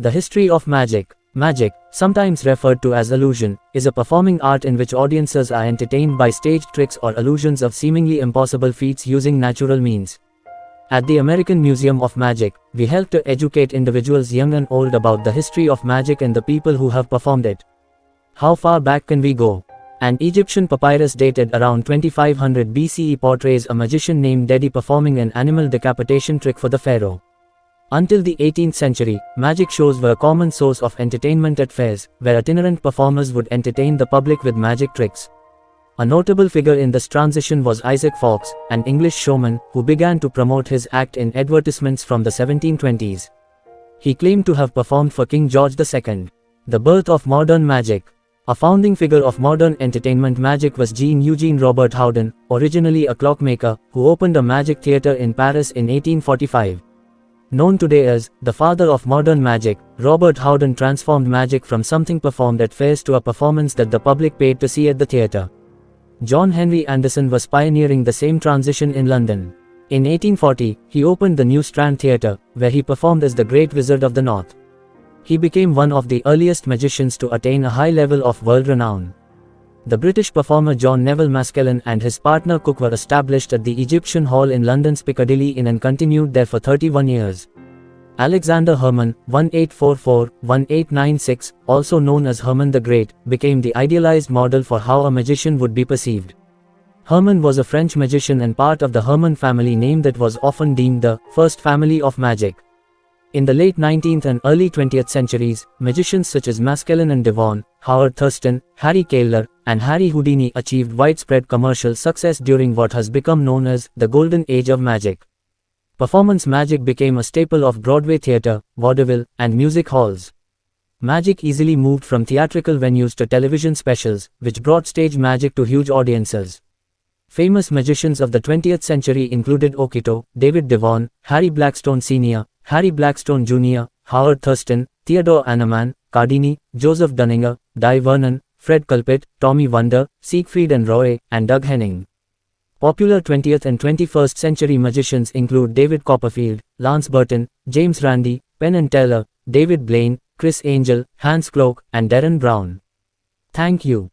The history of magic. Magic, sometimes referred to as illusion, is a performing art in which audiences are entertained by staged tricks or illusions of seemingly impossible feats using natural means. At the American Museum of Magic, we help to educate individuals young and old about the history of magic and the people who have performed it. How far back can we go? An Egyptian papyrus dated around 2500 BCE portrays a magician named Dedi performing an animal decapitation trick for the pharaoh. Until the 18th century, magic shows were a common source of entertainment at fairs, where itinerant performers would entertain the public with magic tricks. A notable figure in this transition was Isaac Fox, an English showman, who began to promote his act in advertisements from the 1720s. He claimed to have performed for King George II. The birth of modern magic. A founding figure of modern entertainment magic was Jean Eugene Robert Houdin, originally a clockmaker, who opened a magic theatre in Paris in 1845. Known today as the father of modern magic, Robert Houdin transformed magic from something performed at fairs to a performance that the public paid to see at the theatre. John Henry Anderson was pioneering the same transition in London. In 1840, he opened the New Strand Theatre, where he performed as the Great Wizard of the North. He became one of the earliest magicians to attain a high level of world renown. The British performer John Neville Maskelyne and his partner Cook were established at the Egyptian Hall in London's Piccadilly Inn and continued there for 31 years. Alexander Herman, 1844-1896, also known as Herman the Great, became the idealized model for how a magician would be perceived. Herman was a French magician and part of the Herman family name that was often deemed the first family of magic. In the late 19th and early 20th centuries, magicians such as Maskelyne and Devon, Howard Thurston, Harry Keller, and Harry Houdini achieved widespread commercial success during what has become known as the Golden Age of Magic. Performance magic became a staple of Broadway theatre, vaudeville, and music halls. Magic easily moved from theatrical venues to television specials, which brought stage magic to huge audiences. Famous magicians of the 20th century included Okito, David Devon, Harry Blackstone Sr., Harry Blackstone Jr., Howard Thurston, Theodore Anneman, Cardini, Joseph Dunninger, Di Vernon, Fred Culpit, Tommy Wonder, Siegfried and Roy, and Doug Henning. Popular 20th and 21st century magicians include David Copperfield, Lance Burton, James Randi, Penn and Teller, David Blaine, Chris Angel, Hans Klook, and Darren Brown. Thank you.